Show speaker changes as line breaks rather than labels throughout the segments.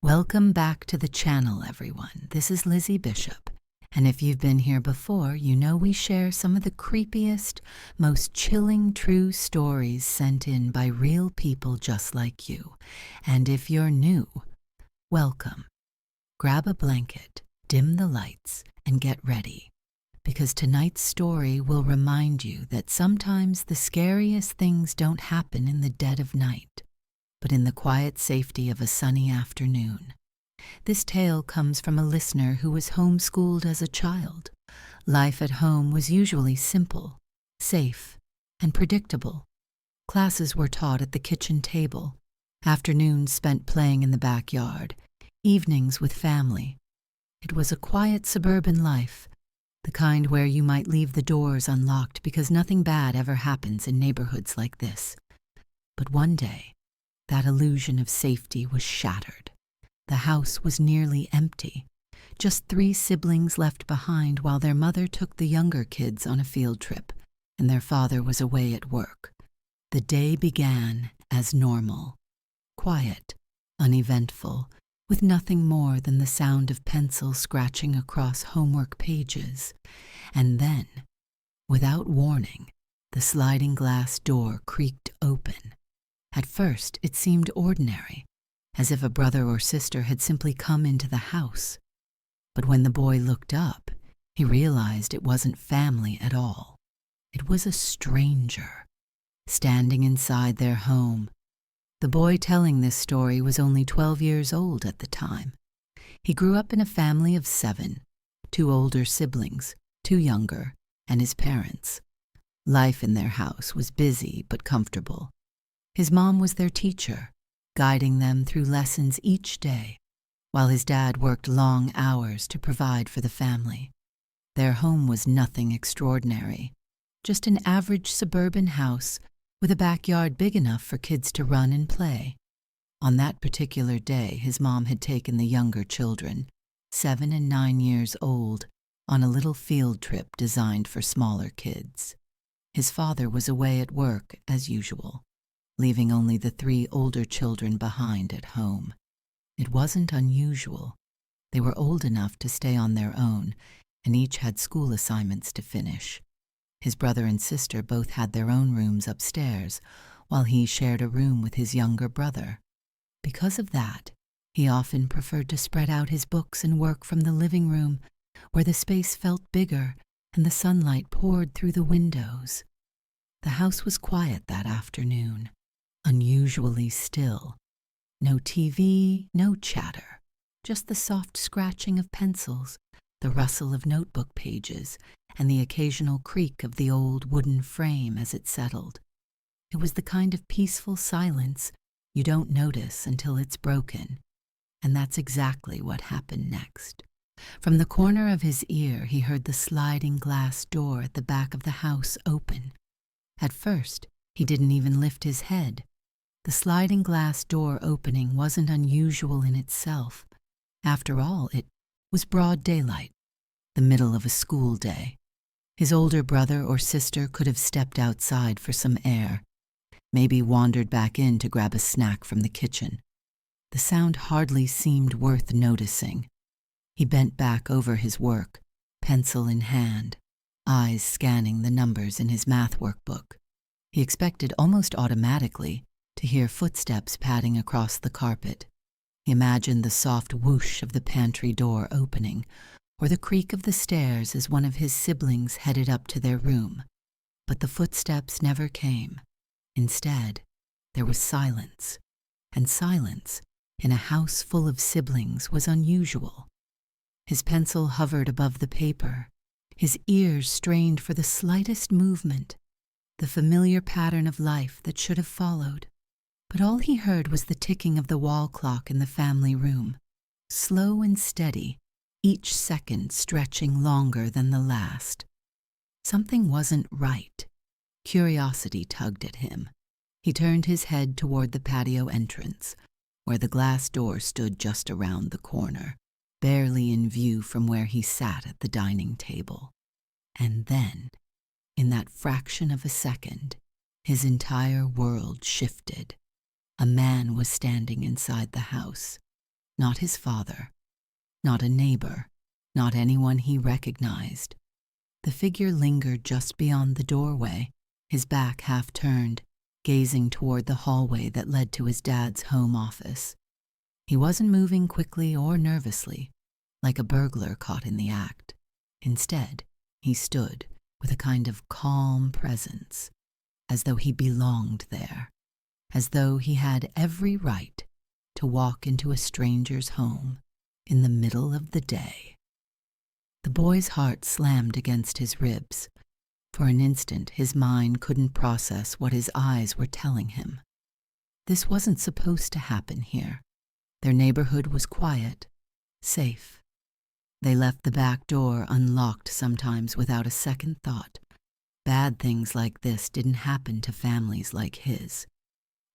Welcome back to the channel, everyone. This is Lizzie Bishop, and if you've been here before, you know we share some of the creepiest, most chilling true stories sent in by real people just like you. And if you're new, welcome. Grab a blanket, dim the lights, and get ready, because tonight's story will remind you that sometimes the scariest things don't happen in the dead of night, but in the quiet safety of a sunny afternoon. This tale comes from a listener who was homeschooled as a child. Life at home was usually simple, safe, and predictable. Classes were taught at the kitchen table, afternoons spent playing in the backyard, evenings with family. It was a quiet suburban life, the kind where you might leave the doors unlocked because nothing bad ever happens in neighborhoods like this. But one day, that illusion of safety was shattered. The house was nearly empty, just 3 siblings left behind while their mother took the younger kids on a field trip and their father was away at work. The day began as normal, quiet, uneventful, with nothing more than the sound of pencil scratching across homework pages. And then, without warning, the sliding glass door creaked open. At first, it seemed ordinary, as if a brother or sister had simply come into the house. But when the boy looked up, he realized it wasn't family at all. It was a stranger, standing inside their home. The boy telling this story was only 12 years old at the time. He grew up in a family of 7, 2 older siblings, 2 younger, and his parents. Life in their house was busy but comfortable. His mom was their teacher, guiding them through lessons each day, while his dad worked long hours to provide for the family. Their home was nothing extraordinary, just an average suburban house with a backyard big enough for kids to run and play. On that particular day, his mom had taken the younger children, 7 and 9 years old, on a little field trip designed for smaller kids. His father was away at work as usual, leaving only the 3 older children behind at home. It wasn't unusual. They were old enough to stay on their own, and each had school assignments to finish. His brother and sister both had their own rooms upstairs, while he shared a room with his younger brother. Because of that, he often preferred to spread out his books and work from the living room, where the space felt bigger and the sunlight poured through the windows. The house was quiet that afternoon, unusually still. No TV, no chatter, just the soft scratching of pencils, the rustle of notebook pages, and the occasional creak of the old wooden frame as it settled. It was the kind of peaceful silence you don't notice until it's broken, and that's exactly what happened next. From the corner of his ear, he heard the sliding glass door at the back of the house open. At first, he didn't even lift his head. The sliding glass door opening wasn't unusual in itself. After all, it was broad daylight, the middle of a school day. His older brother or sister could have stepped outside for some air, maybe wandered back in to grab a snack from the kitchen. The sound hardly seemed worth noticing. He bent back over his work, pencil in hand, eyes scanning the numbers in his math workbook. He expected almost automatically to hear footsteps padding across the carpet. He imagined the soft whoosh of the pantry door opening, or the creak of the stairs as one of his siblings headed up to their room. But the footsteps never came. Instead, there was silence. And silence, in a house full of siblings, was unusual. His pencil hovered above the paper, his ears strained for the slightest movement, the familiar pattern of life that should have followed. But all he heard was the ticking of the wall clock in the family room, slow and steady, each second stretching longer than the last. Something wasn't right. Curiosity tugged at him. He turned his head toward the patio entrance, where the glass door stood just around the corner, barely in view from where he sat at the dining table. And then, in that fraction of a second, his entire world shifted. A man was standing inside the house. Not his father, not a neighbor, not anyone he recognized. The figure lingered just beyond the doorway, his back half turned, gazing toward the hallway that led to his dad's home office. He wasn't moving quickly or nervously, like a burglar caught in the act. Instead, he stood with a kind of calm presence, as though he belonged there, as though he had every right to walk into a stranger's home in the middle of the day. The boy's heart slammed against his ribs. For an instant, his mind couldn't process what his eyes were telling him. This wasn't supposed to happen here. Their neighborhood was quiet, safe. They left the back door unlocked sometimes without a second thought. Bad things like this didn't happen to families like his.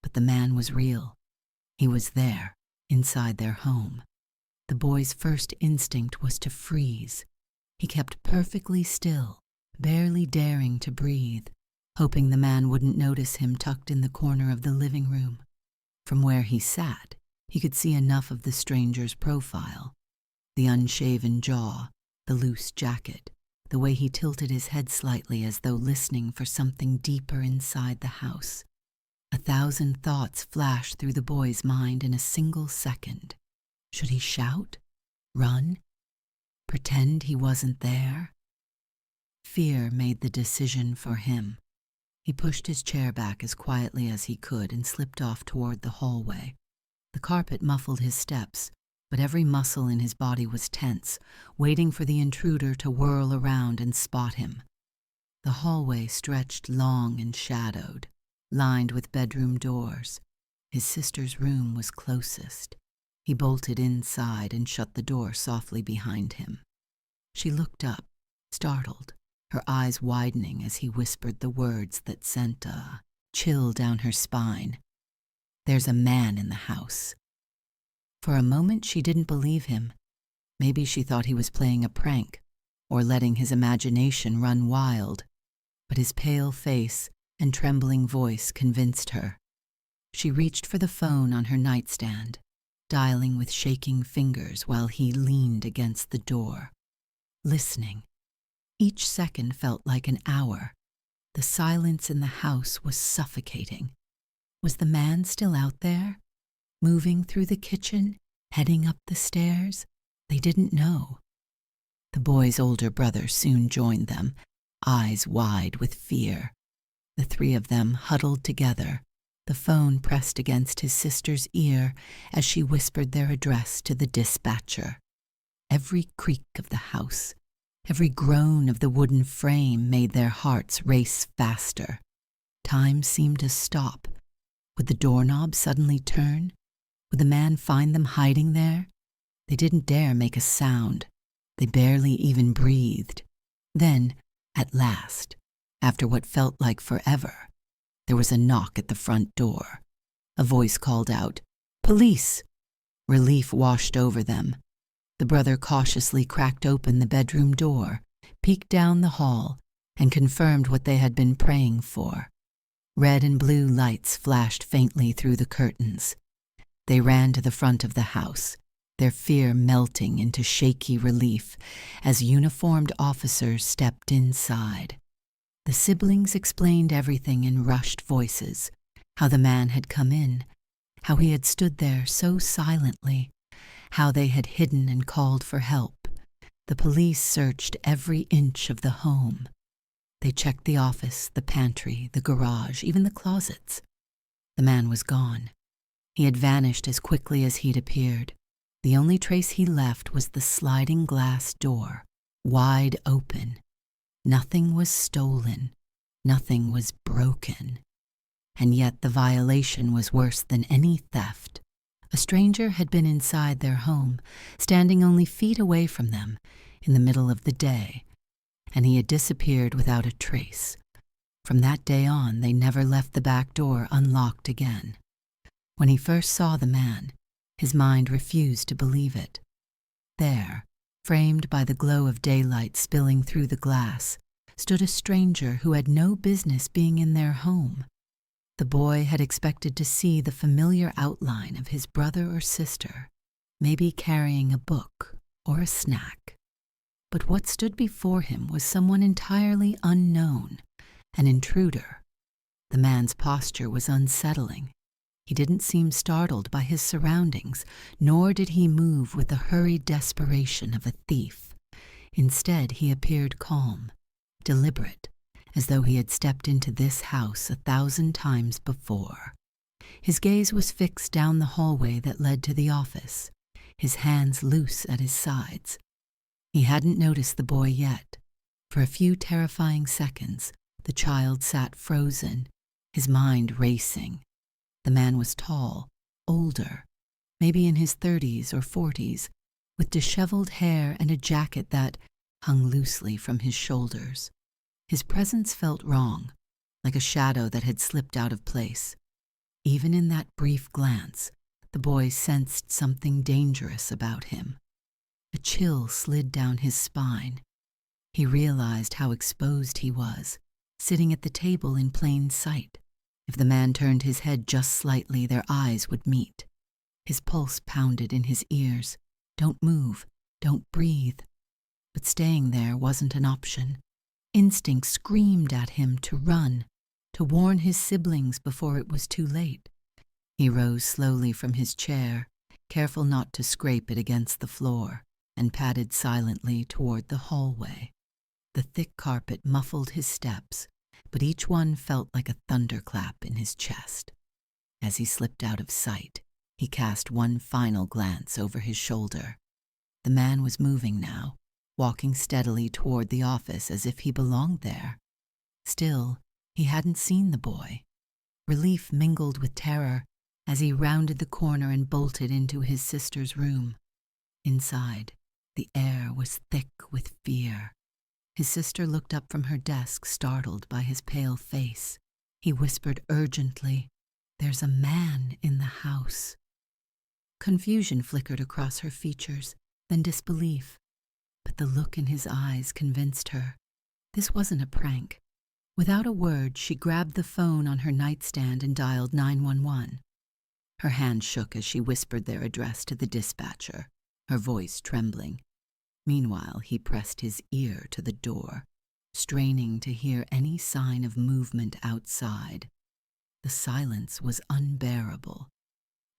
But the man was real. He was there, inside their home. The boy's first instinct was to freeze. He kept perfectly still, barely daring to breathe, hoping the man wouldn't notice him tucked in the corner of the living room. From where he sat, he could see enough of the stranger's profile. The unshaven jaw, the loose jacket, the way he tilted his head slightly as though listening for something deeper inside the house. 1,000 thoughts flashed through the boy's mind in a single second. Should he shout? Run? Pretend he wasn't there? Fear made the decision for him. He pushed his chair back as quietly as he could and slipped off toward the hallway. The carpet muffled his steps, but every muscle in his body was tense, waiting for the intruder to whirl around and spot him. The hallway stretched long and shadowed, lined with bedroom doors. His sister's room was closest. He bolted inside and shut the door softly behind him. She looked up, startled, her eyes widening as he whispered the words that sent a chill down her spine. "There's a man in the house." For a moment she didn't believe him. Maybe she thought he was playing a prank or letting his imagination run wild. But his pale face and trembling voice convinced her. She reached for the phone on her nightstand, dialing with shaking fingers while he leaned against the door, listening. Each second felt like an hour. The silence in the house was suffocating. Was the man still out there, moving through the kitchen, heading up the stairs? They didn't know. The boy's older brother soon joined them, eyes wide with fear. The three of them huddled together, the phone pressed against his sister's ear as she whispered their address to the dispatcher. Every creak of the house, every groan of the wooden frame made their hearts race faster. Time seemed to stop. Would the doorknob suddenly turn? Would the man find them hiding there? They didn't dare make a sound. They barely even breathed. Then, at last, after what felt like forever, there was a knock at the front door. A voice called out, "Police!" Relief washed over them. The brother cautiously cracked open the bedroom door, peeked down the hall, and confirmed what they had been praying for. Red and blue lights flashed faintly through the curtains. They ran to the front of the house, their fear melting into shaky relief as uniformed officers stepped inside. The siblings explained everything in rushed voices, how the man had come in, how he had stood there so silently, how they had hidden and called for help. The police searched every inch of the home. They checked the office, the pantry, the garage, even the closets. The man was gone. He had vanished as quickly as he'd appeared. The only trace he left was the sliding glass door, wide open. Nothing was stolen. Nothing was broken. And yet the violation was worse than any theft. A stranger had been inside their home, standing only feet away from them, in the middle of the day, and he had disappeared without a trace. From that day on, they never left the back door unlocked again. When he first saw the man, his mind refused to believe it. There, framed by the glow of daylight spilling through the glass, stood a stranger who had no business being in their home. The boy had expected to see the familiar outline of his brother or sister, maybe carrying a book or a snack. But what stood before him was someone entirely unknown, an intruder. The man's posture was unsettling. He didn't seem startled by his surroundings, nor did he move with the hurried desperation of a thief. Instead, he appeared calm, deliberate, as though he had stepped into this house 1,000 times before. His gaze was fixed down the hallway that led to the office, his hands loose at his sides. He hadn't noticed the boy yet. For a few terrifying seconds, the child sat frozen, his mind racing. The man was tall, older, maybe in his 30s or 40s, with disheveled hair and a jacket that hung loosely from his shoulders. His presence felt wrong, like a shadow that had slipped out of place. Even in that brief glance, the boy sensed something dangerous about him. A chill slid down his spine. He realized how exposed he was, sitting at the table in plain sight. If the man turned his head just slightly, their eyes would meet. His pulse pounded in his ears. Don't move, don't breathe. But staying there wasn't an option. Instinct screamed at him to run, to warn his siblings before it was too late. He rose slowly from his chair, careful not to scrape it against the floor, and padded silently toward the hallway. The thick carpet muffled his steps, but each one felt like a thunderclap in his chest. As he slipped out of sight, he cast one final glance over his shoulder. The man was moving now, walking steadily toward the office as if he belonged there. Still, he hadn't seen the boy. Relief mingled with terror as he rounded the corner and bolted into his sister's room. Inside, the air was thick with fear. His sister looked up from her desk, startled by his pale face. He whispered urgently, "There's a man in the house." Confusion flickered across her features, then disbelief. But the look in his eyes convinced her. This wasn't a prank. Without a word, she grabbed the phone on her nightstand and dialed 911. Her hand shook as she whispered their address to the dispatcher, her voice trembling. Meanwhile, he pressed his ear to the door, straining to hear any sign of movement outside. The silence was unbearable.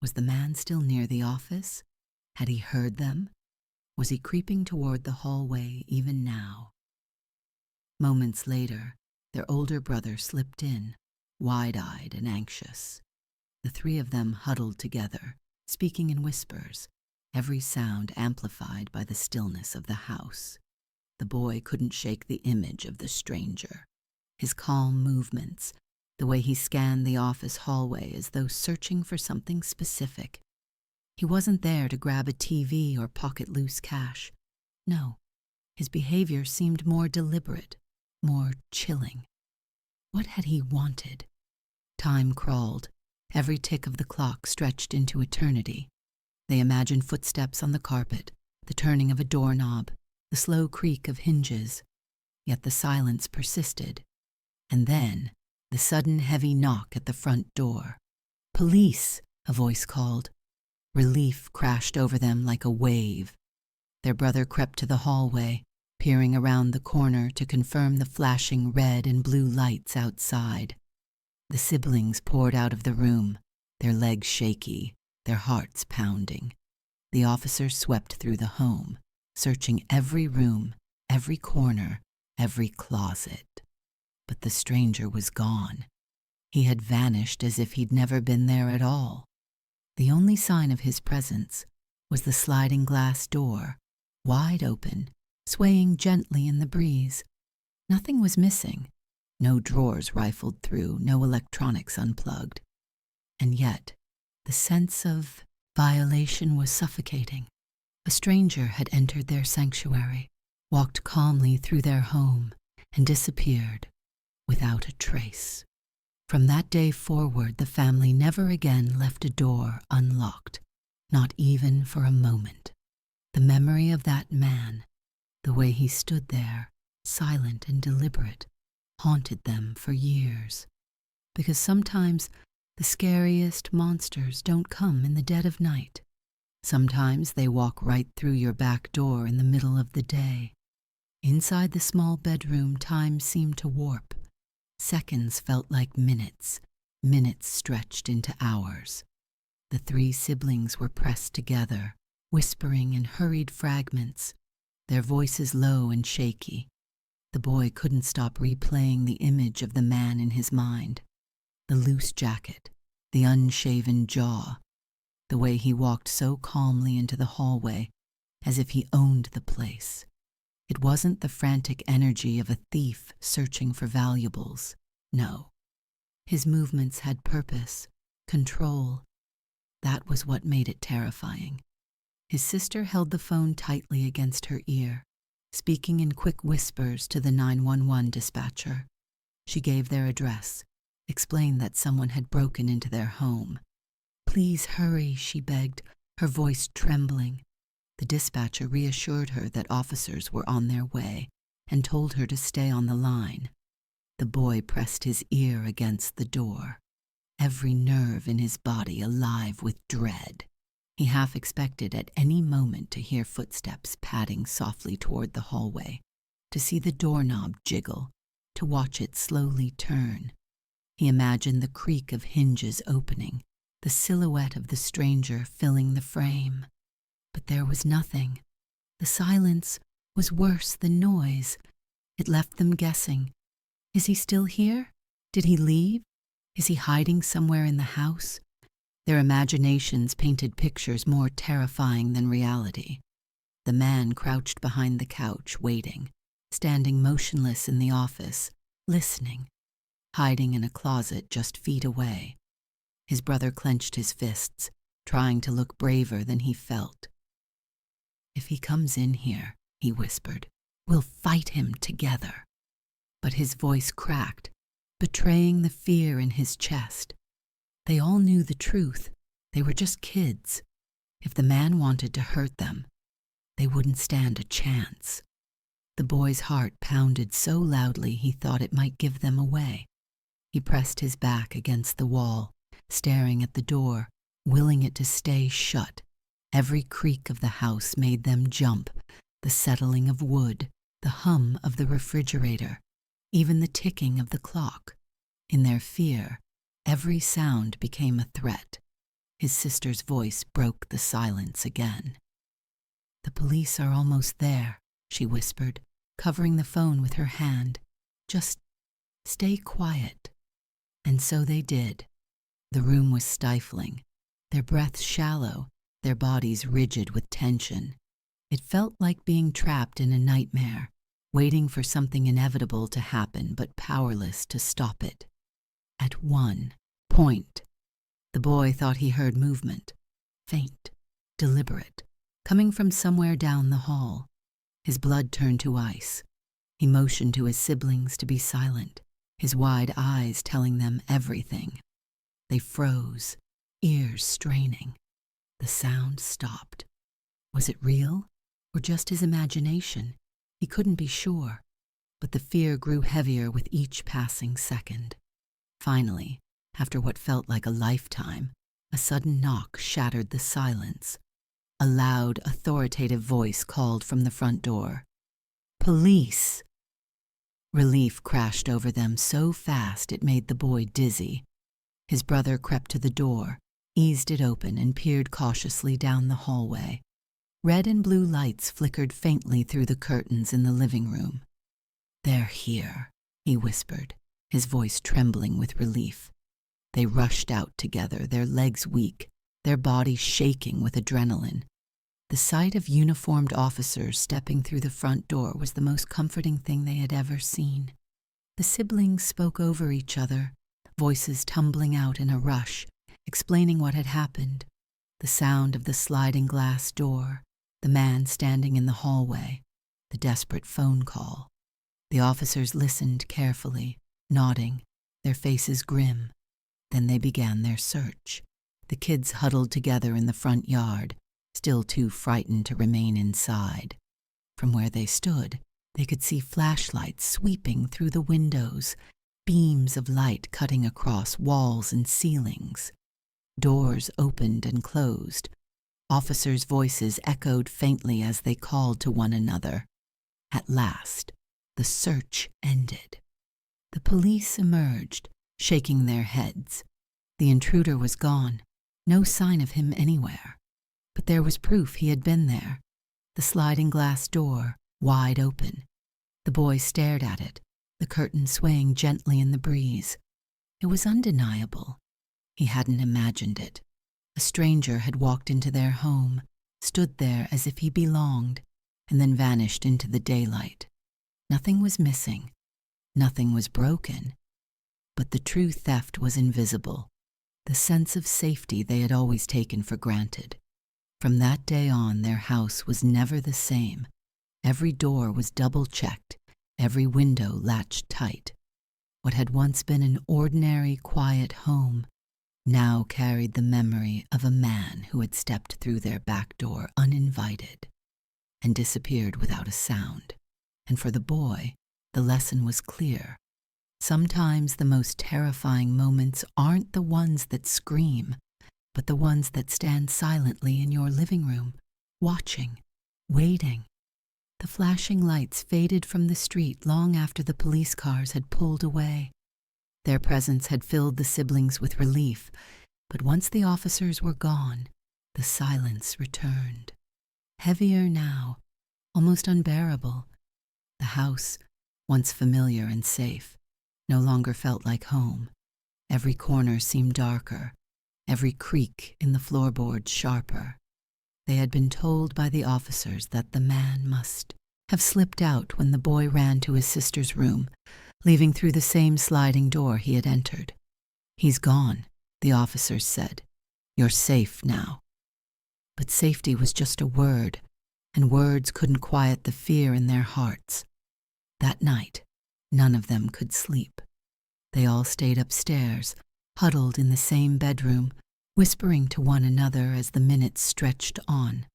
Was the man still near the office? Had he heard them? Was he creeping toward the hallway even now? Moments later, their older brother slipped in, wide-eyed and anxious. The three of them huddled together, speaking in whispers, every sound amplified by the stillness of the house. The boy couldn't shake the image of the stranger. His calm movements, the way he scanned the office hallway as though searching for something specific. He wasn't there to grab a TV or pocket loose cash. No, his behavior seemed more deliberate, more chilling. What had he wanted? Time crawled. Every tick of the clock stretched into eternity. They imagined footsteps on the carpet, the turning of a doorknob, the slow creak of hinges. Yet the silence persisted. And then, the sudden heavy knock at the front door. "Police!" a voice called. Relief crashed over them like a wave. Their brother crept to the hallway, peering around the corner to confirm the flashing red and blue lights outside. The siblings poured out of the room, their legs shaky, their hearts pounding. The officer swept through the home, searching every room, every corner, every closet. But the stranger was gone. He had vanished as if he'd never been there at all. The only sign of his presence was the sliding glass door, wide open, swaying gently in the breeze. Nothing was missing. No drawers rifled through, no electronics unplugged. And yet, the sense of violation was suffocating. A stranger had entered their sanctuary, walked calmly through their home, and disappeared without a trace. From that day forward, the family never again left a door unlocked, not even for a moment. The memory of that man, the way he stood there, silent and deliberate, haunted them for years. Because sometimes the scariest monsters don't come in the dead of night. Sometimes they walk right through your back door in the middle of the day. Inside the small bedroom, time seemed to warp. Seconds felt like minutes, minutes stretched into hours. The three siblings were pressed together, whispering in hurried fragments, their voices low and shaky. The boy couldn't stop replaying the image of the man in his mind. The loose jacket, the unshaven jaw, the way he walked so calmly into the hallway, as if he owned the place. It wasn't the frantic energy of a thief searching for valuables. No. His movements had purpose, control. That was what made it terrifying. His sister held the phone tightly against her ear, speaking in quick whispers to the 911 dispatcher. She gave their address, explained that someone had broken into their home. "Please hurry," she begged, her voice trembling. The dispatcher reassured her that officers were on their way and told her to stay on the line. The boy pressed his ear against the door, every nerve in his body alive with dread. He half expected at any moment to hear footsteps padding softly toward the hallway, to see the doorknob jiggle, to watch it slowly turn. He imagined the creak of hinges opening, the silhouette of the stranger filling the frame. But there was nothing. The silence was worse than noise. It left them guessing. Is he still here? Did he leave? Is he hiding somewhere in the house? Their imaginations painted pictures more terrifying than reality. The man crouched behind the couch, waiting, standing motionless in the office, listening, hiding in a closet just feet away. His brother clenched his fists, trying to look braver than he felt. "If he comes in here," he whispered, "we'll fight him together." But his voice cracked, betraying the fear in his chest. They all knew the truth. They were just kids. If the man wanted to hurt them, they wouldn't stand a chance. The boy's heart pounded so loudly he thought it might give them away. He pressed his back against the wall, staring at the door, willing it to stay shut. Every creak of the house made them jump, the settling of wood, the hum of the refrigerator, even the ticking of the clock. In their fear, every sound became a threat. His sister's voice broke the silence again. "The police are almost there," she whispered, covering the phone with her hand. "Just stay quiet." And so they did. The room was stifling, their breaths shallow, their bodies rigid with tension. It felt like being trapped in a nightmare, waiting for something inevitable to happen but powerless to stop it. At one point, the boy thought he heard movement, faint, deliberate, coming from somewhere down the hall. His blood turned to ice. He motioned to his siblings to be silent, his wide eyes telling them everything. They froze, ears straining. The sound stopped. Was it real, or just his imagination? He couldn't be sure, but the fear grew heavier with each passing second. Finally, after what felt like a lifetime, a sudden knock shattered the silence. A loud, authoritative voice called from the front door. "Police!" Relief crashed over them so fast it made the boy dizzy. His brother crept to the door, eased it open, and peered cautiously down the hallway. Red and blue lights flickered faintly through the curtains in the living room. "They're here," he whispered, his voice trembling with relief. They rushed out together, their legs weak, their bodies shaking with adrenaline. The sight of uniformed officers stepping through the front door was the most comforting thing they had ever seen. The siblings spoke over each other, voices tumbling out in a rush, explaining what had happened. The sound of the sliding glass door, the man standing in the hallway, the desperate phone call. The officers listened carefully, nodding, their faces grim. Then they began their search. The kids huddled together in the front yard, still too frightened to remain inside. From where they stood, they could see flashlights sweeping through the windows, beams of light cutting across walls and ceilings. Doors opened and closed. Officers' voices echoed faintly as they called to one another. At last, the search ended. The police emerged, shaking their heads. The intruder was gone, no sign of him anywhere. But there was proof he had been there. The sliding glass door, wide open. The boy stared at it, the curtain swaying gently in the breeze. It was undeniable. He hadn't imagined it. A stranger had walked into their home, stood there as if he belonged, and then vanished into the daylight. Nothing was missing. Nothing was broken. But the true theft was invisible, the sense of safety they had always taken for granted. From that day on, their house was never the same. Every door was double-checked, every window latched tight. What had once been an ordinary, quiet home now carried the memory of a man who had stepped through their back door uninvited and disappeared without a sound. And for the boy, the lesson was clear. Sometimes the most terrifying moments aren't the ones that scream, but the ones that stand silently in your living room, watching, waiting. The flashing lights faded from the street long after the police cars had pulled away. Their presence had filled the siblings with relief, but once the officers were gone, the silence returned. Heavier now, almost unbearable. The house, once familiar and safe, no longer felt like home. Every corner seemed darker, every creak in the floorboards sharper. They had been told by the officers that the man must have slipped out when the boy ran to his sister's room, leaving through the same sliding door he had entered. "He's gone," the officers said. "You're safe now." But safety was just a word, and words couldn't quiet the fear in their hearts. That night, none of them could sleep. They all stayed upstairs, huddled in the same bedroom, whispering to one another as the minutes stretched on.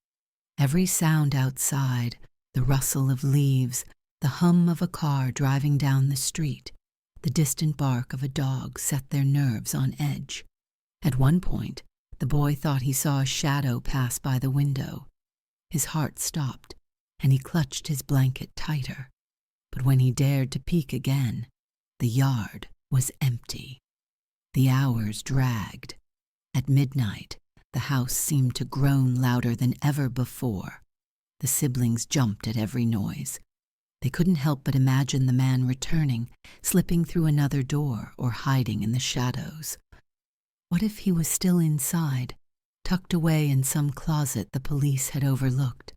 Every sound outside, the rustle of leaves, the hum of a car driving down the street, the distant bark of a dog set their nerves on edge. At one point, the boy thought he saw a shadow pass by the window. His heart stopped, and he clutched his blanket tighter. But when he dared to peek again, the yard was empty. The hours dragged. At midnight, the house seemed to groan louder than ever before. The siblings jumped at every noise. They couldn't help but imagine the man returning, slipping through another door or hiding in the shadows. What if he was still inside, tucked away in some closet the police had overlooked?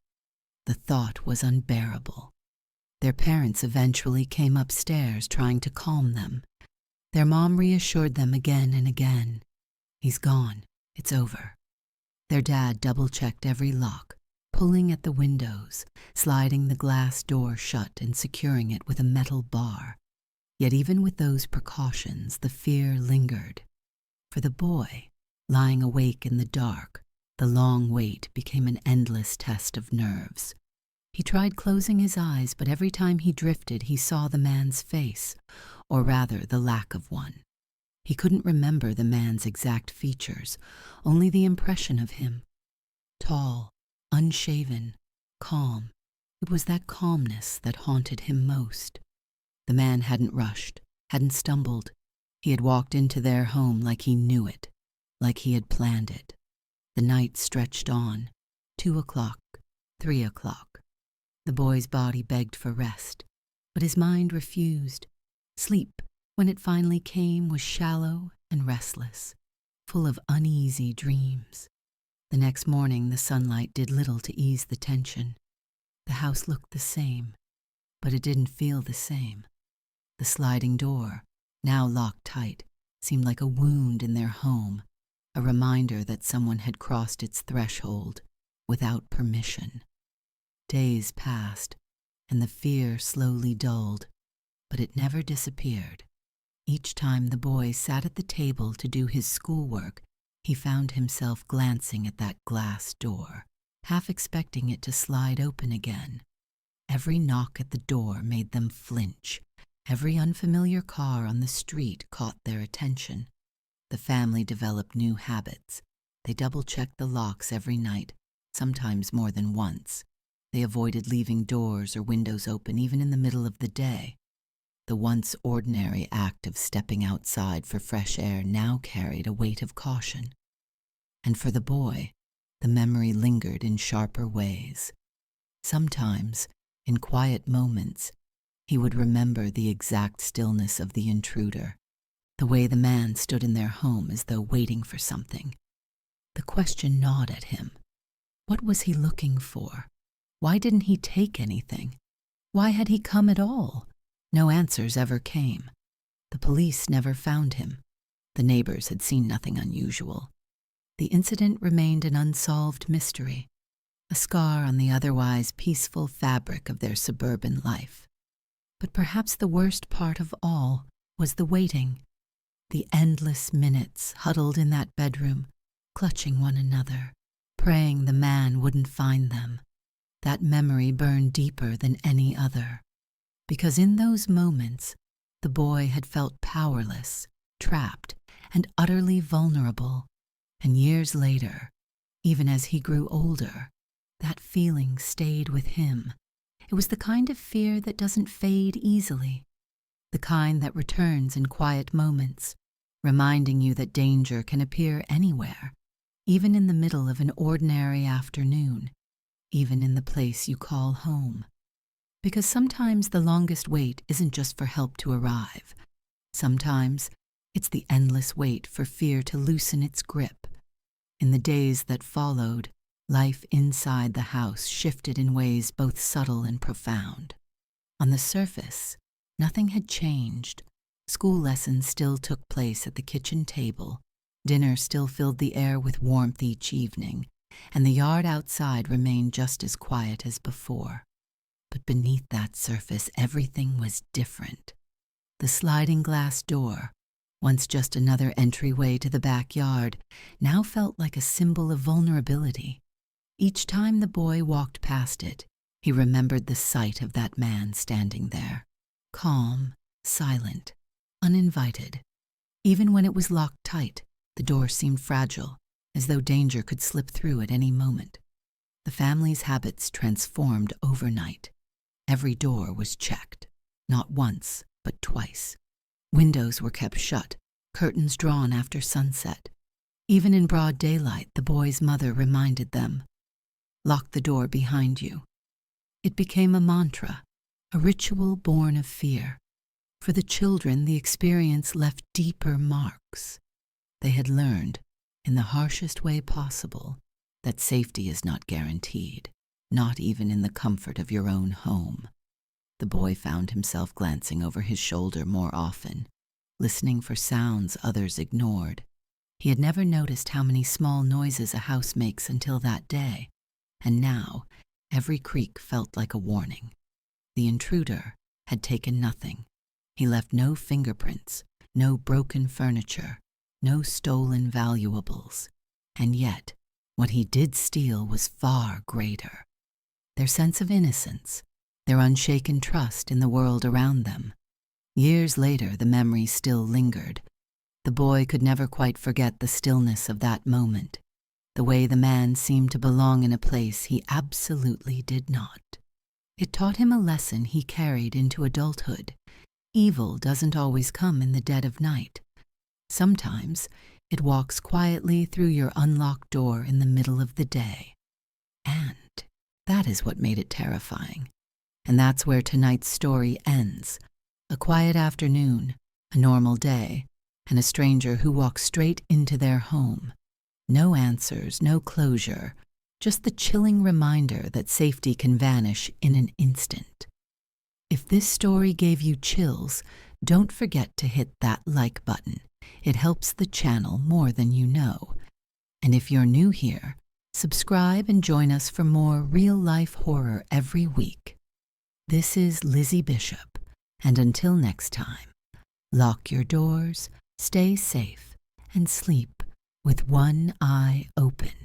The thought was unbearable. Their parents eventually came upstairs trying to calm them. Their mom reassured them again and again. "He's gone. It's over." Their dad double-checked every lock, pulling at the windows, sliding the glass door shut and securing it with a metal bar. Yet even with those precautions, the fear lingered. For the boy, lying awake in the dark, the long wait became an endless test of nerves. He tried closing his eyes, but every time he drifted, he saw the man's face, or rather the lack of one. He couldn't remember the man's exact features, only the impression of him. Tall, unshaven, calm. It was that calmness that haunted him most. The man hadn't rushed, hadn't stumbled. He had walked into their home like he knew it, like he had planned it. The night stretched on. 2 o'clock, 3 o'clock. The boy's body begged for rest, but his mind refused. Sleep, when it finally came, was shallow and restless, full of uneasy dreams. The next morning, the sunlight did little to ease the tension. The house looked the same, but it didn't feel the same. The sliding door, now locked tight, seemed like a wound in their home, a reminder that someone had crossed its threshold without permission. Days passed, and the fear slowly dulled, but it never disappeared. Each time the boy sat at the table to do his schoolwork, he found himself glancing at that glass door, half expecting it to slide open again. Every knock at the door made them flinch. Every unfamiliar car on the street caught their attention. The family developed new habits. They double-checked the locks every night, sometimes more than once. They avoided leaving doors or windows open even in the middle of the day. The once ordinary act of stepping outside for fresh air now carried a weight of caution. And for the boy, the memory lingered in sharper ways. Sometimes, in quiet moments, he would remember the exact stillness of the intruder, the way the man stood in their home as though waiting for something. The question gnawed at him. What was he looking for? Why didn't he take anything? Why had he come at all? No answers ever came. The police never found him. The neighbors had seen nothing unusual. The incident remained an unsolved mystery, a scar on the otherwise peaceful fabric of their suburban life. But perhaps the worst part of all was the waiting, the endless minutes huddled in that bedroom, clutching one another, praying the man wouldn't find them. That memory burned deeper than any other, because in those moments, the boy had felt powerless, trapped, and utterly vulnerable. And years later, even as he grew older, that feeling stayed with him. It was the kind of fear that doesn't fade easily, the kind that returns in quiet moments, reminding you that danger can appear anywhere, even in the middle of an ordinary afternoon, even in the place you call home. Because sometimes the longest wait isn't just for help to arrive. Sometimes it's the endless wait for fear to loosen its grip. In the days that followed, life inside the house shifted in ways both subtle and profound. On the surface, nothing had changed. School lessons still took place at the kitchen table, dinner still filled the air with warmth each evening, and the yard outside remained just as quiet as before. But beneath that surface, everything was different. The sliding glass door, once just another entryway to the backyard, now felt like a symbol of vulnerability. Each time the boy walked past it, he remembered the sight of that man standing there, calm, silent, uninvited. Even when it was locked tight, the door seemed fragile, as though danger could slip through at any moment. The family's habits transformed overnight. Every door was checked, not once, but twice. Windows were kept shut, curtains drawn after sunset. Even in broad daylight, the boy's mother reminded them, "Lock the door behind you." It became a mantra, a ritual born of fear. For the children, the experience left deeper marks. They had learned, in the harshest way possible, that safety is not guaranteed, not even in the comfort of your own home. The boy found himself glancing over his shoulder more often, listening for sounds others ignored. He had never noticed how many small noises a house makes until that day, and now every creak felt like a warning. The intruder had taken nothing. He left no fingerprints, no broken furniture, no stolen valuables. And yet, what he did steal was far greater. Their sense of innocence, their unshaken trust in the world around them. Years later, the memory still lingered. The boy could never quite forget the stillness of that moment, the way the man seemed to belong in a place he absolutely did not. It taught him a lesson he carried into adulthood. Evil doesn't always come in the dead of night. Sometimes it walks quietly through your unlocked door in the middle of the day. And that is what made it terrifying. And that's where tonight's story ends. A quiet afternoon, a normal day, and a stranger who walks straight into their home. No answers, no closure, just the chilling reminder that safety can vanish in an instant. If this story gave you chills, don't forget to hit that like button. It helps the channel more than you know. And if you're new here, subscribe and join us for more real-life horror every week. This is Lizzie Bishop, and until next time, lock your doors, stay safe, and sleep with one eye open.